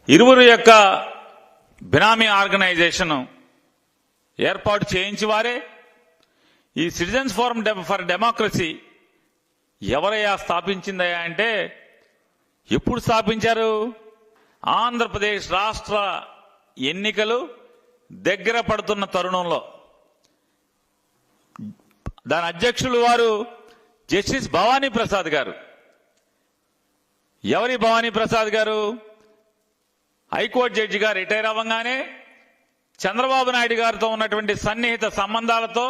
ఇరువురు యొక్క బినామీ ఆర్గనైజేషన్ ఏర్పాటు చేయించి వారే ఈ సిటిజన్స్ ఫోరం ఫర్ డెమోక్రసీ ఎవరయ్యా స్థాపించిందయ్యా అంటే ఎప్పుడు స్థాపించారు? ఆంధ్రప్రదేశ్ రాష్ట్ర ఎన్నికలు దగ్గర పడుతున్న తరుణంలో దాని అధ్యక్షులు వారు జస్టిస్ భవానీ ప్రసాద్ గారు. ఎవరి భవానీ ప్రసాద్ గారు? హైకోర్టు జడ్జిగా రిటైర్ అవ్వగానే చంద్రబాబు నాయుడు గారితో ఉన్నటువంటి సన్నిహిత సంబంధాలతో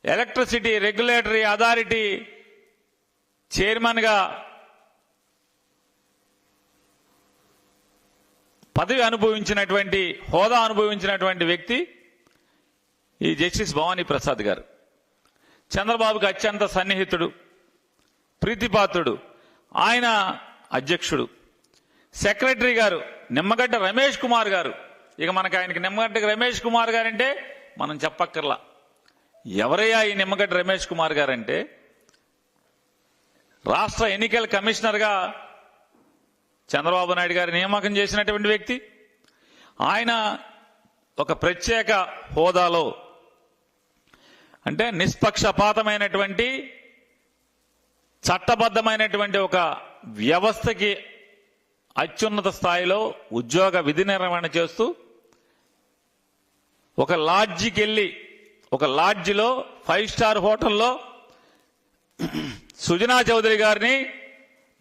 ఎలక్ట్రిసిటీ రెగ్యులేటరీ అథారిటీ చైర్మన్ గా పదవి అనుభవించినటువంటి హోదా అనుభవించినటువంటి వ్యక్తి ఈ జస్టిస్ భవానీ ప్రసాద్ గారు. చంద్రబాబుకి అత్యంత సన్నిహితుడు, ప్రీతిపాత్రుడు. ఆయన అధ్యక్షుడు. సెక్రటరీ గారు నిమ్మగడ్డ రమేష్ కుమార్ గారు. ఇక మనకు ఆయనకి నిమ్మగడ్డ రమేష్ కుమార్ గారంటే మనం చెప్పక్కర్లా. ఎవరయ్యా ఈ నిమ్మగడ్డ రమేష్ కుమార్ గారంటే రాష్ట్ర ఎన్నికల కమిషనర్గా చంద్రబాబు నాయుడు గారి నియామకం చేసినటువంటి వ్యక్తి. ఆయన ఒక ప్రత్యేక హోదాలో అంటే నిష్పక్షపాతమైనటువంటి చట్టబద్ధమైనటువంటి ఒక వ్యవస్థకి అత్యున్నత స్థాయిలో ఉద్యోగ విధి నిర్వహణ చేస్తూ ఒక లాడ్జికి వెళ్ళి ఒక లాడ్జిలో 5 స్టార్ హోటల్లో సుజనా చౌదరి గారిని,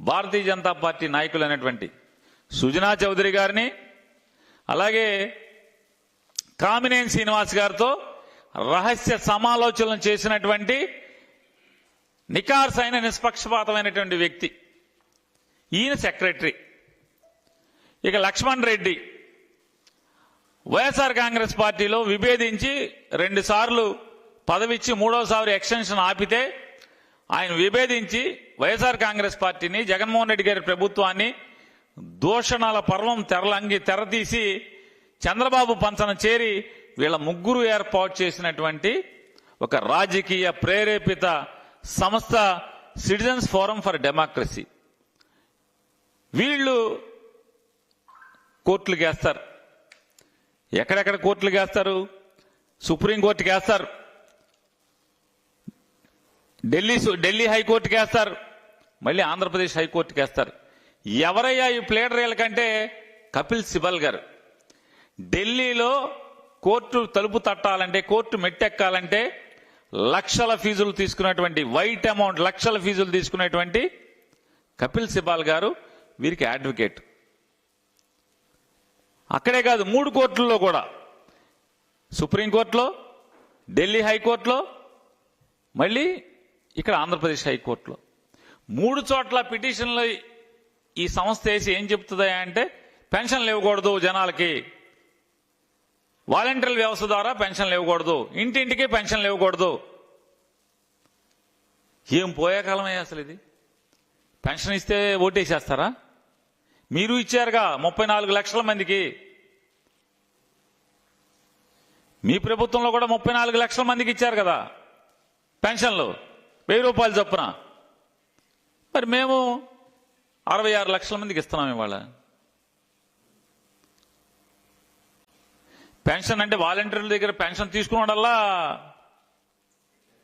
భారతీయ జనతా పార్టీ నాయకులైనటువంటి సుజనా చౌదరి గారిని, అలాగే కామినేని శ్రీనివాస్ గారితో రహస్య సమాలోచనలు చేసినటువంటి నికార్సైన నిష్పక్షపాతమైనటువంటి వ్యక్తి. ఈయన సెక్రటరీ. ఇక లక్ష్మణ్ రెడ్డి వైఎస్ఆర్ కాంగ్రెస్ పార్టీలో విభేదించి 2 సార్లు పదవిచ్చి 3వసారి ఎక్స్టెన్షన్ ఆపితే ఆయన విభేదించి వైఎస్ఆర్ కాంగ్రెస్ పార్టీని, జగన్మోహన్ రెడ్డి గారి ప్రభుత్వాన్ని దూషణల పర్వం తెరతీసి చంద్రబాబు పంచన చేరి వీళ్ళ ముగ్గురు ఏర్పాటు చేసినటువంటి ఒక రాజకీయ ప్రేరేపిత సంస్థ సిటిజన్స్ ఫోరం ఫర్ డెమోక్రసీ. వీళ్ళు కోర్టులకు వేస్తారు. ఎక్కడెక్కడ కోర్టులకు వేస్తారు? సుప్రీంకోర్టుకి వేస్తారు, ఢిల్లీ హైకోర్టుకి వేస్తారు, మళ్ళీ ఆంధ్రప్రదేశ్ హైకోర్టుకి వేస్తారు. ఎవరయ్యా ఈ ప్లేడర్ కంటే కపిల్ సిబల్ గారు. ఢిల్లీలో కోర్టు తలుపు తట్టాలంటే, కోర్టు మెట్టెక్కాలంటే లక్షల ఫీజులు తీసుకున్నటువంటి, వైట్ అమౌంట్ లక్షల ఫీజులు తీసుకునేటువంటి కపిల్ సిబాల్ గారు వీరికి అడ్వకేట్. అక్కడే కాదు, 3 కోర్టుల్లో కూడా, సుప్రీంకోర్టులో, ఢిల్లీ హైకోర్టులో, మళ్ళీ ఇక్కడ ఆంధ్రప్రదేశ్ హైకోర్టులో 3 చోట్ల పిటిషన్లు ఈ సంస్థ వేసి ఏం చెప్తుందా అంటే పెన్షన్లు ఇవ్వకూడదు జనాలకి, వాలంటీర్ల వ్యవస్థ ద్వారా పెన్షన్లు ఇవ్వకూడదు, ఇంటింటికి పెన్షన్లు ఇవ్వకూడదు. ఏం పోయే కాలమయ్యా అసలు ఇది? పెన్షన్ ఇస్తే ఓటేసేస్తారా? మీరు ఇచ్చారుగా 34 లక్షల మందికి. మీ ప్రభుత్వంలో కూడా 34 లక్షల మందికి ఇచ్చారు కదా పెన్షన్లు, 1000 రూపాయలు చొప్పున. మరి మేము 66 లక్షల మందికి ఇస్తున్నాం ఇవాళ. పెన్షన్ అంటే వాలంటీర్ల దగ్గర పెన్షన్ తీసుకున్నడల్లా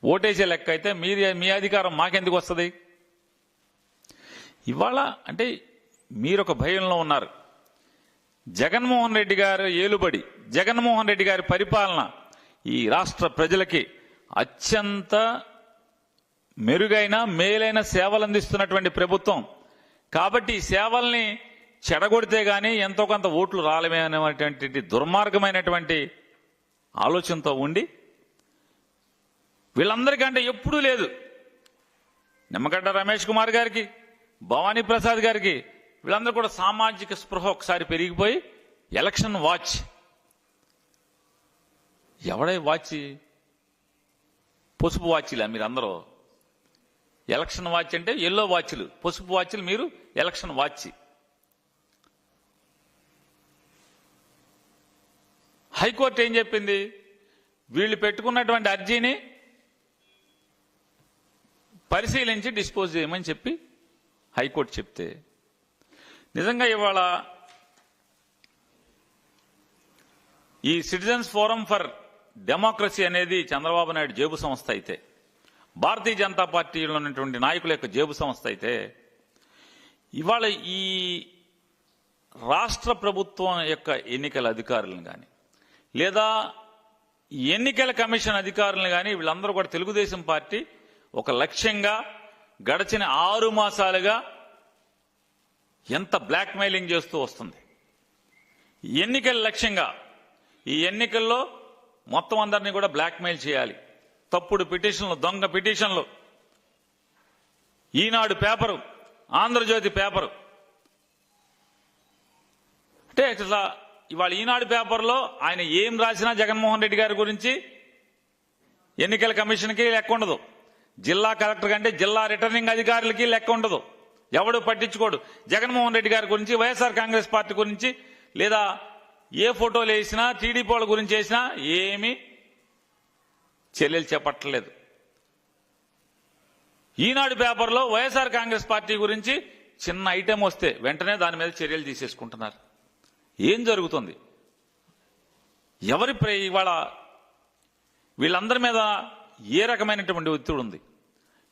ఓటేసే లెక్క అయితే మీ అధికారం మాకెందుకు వస్తుంది? ఇవాళ అంటే మీరొక భయంలో ఉన్నారు. జగన్మోహన్ రెడ్డి గారు ఏలుబడి, జగన్మోహన్ రెడ్డి గారి పరిపాలన ఈ రాష్ట్ర ప్రజలకి అత్యంత మెరుగైన మేలైన సేవలు అందిస్తున్నటువంటి ప్రభుత్వం. కాబట్టి ఈ సేవల్ని చెడగొడితే గానీ ఎంతో కొంత ఓట్లు రాలేమే అనేటువంటి దుర్మార్గమైనటువంటి ఆలోచనతో ఉండి వీళ్ళందరికంటే ఎప్పుడూ లేదు, నిమ్మగడ్డ రమేష్ కుమార్ గారికి, భవానీ ప్రసాద్ గారికి, వీళ్ళందరూ కూడా సామాజిక స్పృహ ఒకసారి పెరిగిపోయి ఎలక్షన్ వాచ్. ఎవడై వాచ్? పసుపు వాచ్లా మీరందరూ? ఎలక్షన్ వాచ్ అంటే ఎల్లో వాచ్లు, పసుపు వాచ్లు మీరు ఎలక్షన్ వాచ్. హైకోర్టు ఏం చెప్పింది? వీళ్ళు పెట్టుకున్నటువంటి అర్జీని పరిశీలించి డిస్పోజ్ చేయమని చెప్పి హైకోర్టు చెప్తే, నిజంగా ఇవాళ ఈ సిటిజన్స్ ఫోరం ఫర్ డెమోక్రసీ అనేది చంద్రబాబు నాయుడు జేబు సంస్థ అయితే, భారతీయ జనతా పార్టీలో ఉన్నటువంటి నాయకుల యొక్క జేబు సంస్థ అయితే, ఇవాళ ఈ రాష్ట్ర ప్రభుత్వం యొక్క ఎన్నికల అధికారులను కానీ లేదా ఎన్నికల కమిషన్ అధికారులను కానీ వీళ్ళందరూ కూడా తెలుగుదేశం పార్టీ ఒక లక్ష్యంగా గడిచిన 6 మాసాలుగా ఎంత బ్లాక్మెయిలింగ్ చేస్తూ వస్తుంది. ఎన్నికల లక్ష్యంగా ఈ ఎన్నికల్లో మొత్తం అందరినీ కూడా బ్లాక్మెయిల్ చేయాలి. తప్పుడు పిటిషన్లు, దొంగ పిటిషన్లు, ఈనాడు పేపరు, ఆంధ్రజ్యోతి పేపరు, అంటే ఇట్లా ఇవాళ ఈనాడు పేపర్లో ఆయన ఏం రాసినా జగన్మోహన్ రెడ్డి గారి గురించి ఎన్నికల కమిషన్కి లెక్క ఉండదు, జిల్లా కలెక్టర్ కంటే జిల్లా రిటర్నింగ్ అధికారులకి లెక్క ఉండదు, ఎవడు పట్టించుకోడు. జగన్మోహన్ రెడ్డి గారి గురించి, వైఎస్ఆర్ కాంగ్రెస్ పార్టీ గురించి, లేదా ఏ ఫోటోలు వేసినా టీడీపీ వాళ్ళ గురించి వేసినా ఏమీ చర్యలు చేపట్టలేదు. ఈనాడు పేపర్లో వైఎస్ఆర్ కాంగ్రెస్ పార్టీ గురించి చిన్న ఐటెం వస్తే వెంటనే దాని మీద చర్యలు తీసేసుకుంటున్నారు. ఏం జరుగుతుంది? ఎవరి ఇవాళ వీళ్ళందరి మీద ఏ రకమైనటువంటి ఒత్తిడి ఉంది?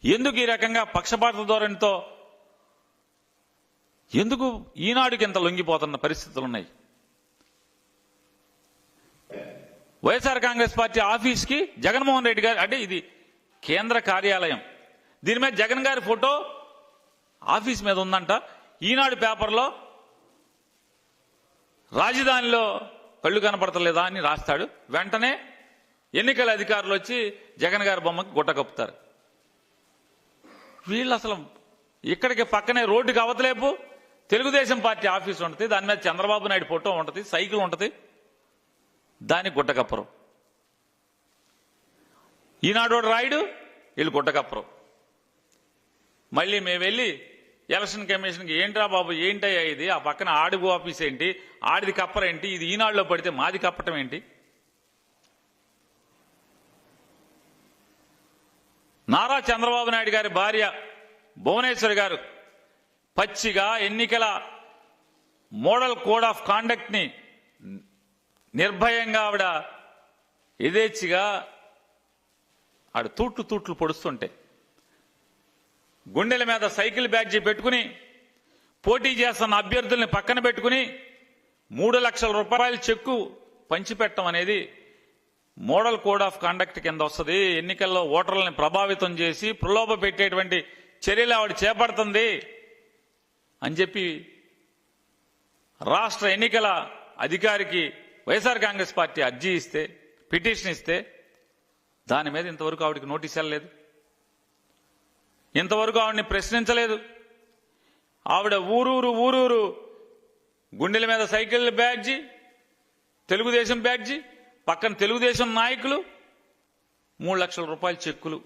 ఎందుకు ఈ రకంగా పక్షపాత ధోరణితో ఎందుకు ఈనాడుకి ఎంత లొంగిపోతున్న పరిస్థితులు ఉన్నాయి? వైఎస్ఆర్ కాంగ్రెస్ పార్టీ ఆఫీస్కి జగన్మోహన్ రెడ్డి గారు, అంటే ఇది కేంద్ర కార్యాలయం, దీని మీద జగన్ గారి ఫోటో ఆఫీస్ మీద ఉందంట. ఈనాడు పేపర్లో రాజధానిలో కళ్ళు కనపడతలేదా అని రాస్తాడు. వెంటనే ఎన్నికల అధికారులు వచ్చి జగన్ గారి బొమ్మకి గుట్ట కప్పుతారు. వీళ్ళు అసలు ఇక్కడికి పక్కనే రోడ్డుకి అవతలేపు తెలుగుదేశం పార్టీ ఆఫీస్ ఉంటుంది, దాని మీద చంద్రబాబు నాయుడు ఫోటో ఉంటుంది, సైకిల్ ఉంటుంది, దానికి గుట్ట కప్పరు. ఈనాడు రాయుడు, వీళ్ళు గుట్ట కప్పరు. మళ్ళీ మేము వెళ్ళి ఎలక్షన్ కమిషన్కి ఏంట్రా బాబు ఏంటయ్యా ఇది, ఆ పక్కన ఆడిగో ఆఫీస్ ఏంటి, ఆడిది కప్పరేంటి, ఇది ఈనాడులో పడితే మాది కప్పటం ఏంటి? నారా చంద్రబాబు నాయుడు గారి భార్య భువనేశ్వరి గారు పచ్చిగా ఎన్నికల మోడల్ కోడ్ ఆఫ్ కాండక్ట్ ని నిర్భయంగా ఆవిడ యథేచ్ఛగా ఆవిడ తూట్లు పొడుస్తుంటే గుండెల మీద సైకిల్ బ్యాడ్జీ పెట్టుకుని పోటీ చేస్తున్న అభ్యర్థుల్ని పక్కన పెట్టుకుని 3 లక్షల రూపాయల చెక్కు పంచిపెట్టడం అనేది మోడల్ కోడ్ ఆఫ్ కాండక్ట్ కింద వస్తుంది. ఎన్నికల్లో ఓటర్లని ప్రభావితం చేసి ప్రలోభ పెట్టేటువంటి చర్యలు ఆవిడ చేపడుతుంది అని చెప్పి రాష్ట్ర ఎన్నికల అధికారికి వైఎస్ఆర్ కాంగ్రెస్ పార్టీ అర్జీ ఇస్తే, పిటిషన్ ఇస్తే, దాని మీద ఇంతవరకు ఆవిడకి నోటీస్ వెళ్ళలేదు, ఇంతవరకు ఆవిడని ప్రశ్నించలేదు. ఆవిడ ఊరూరు గుండెల మీద సైకిల్ బ్యాడ్జీ, తెలుగుదేశం బ్యాడ్జీ, పక్కన తెలుగుదేశం నాయకులు, 3 లక్షల రూపాయల చెక్కులు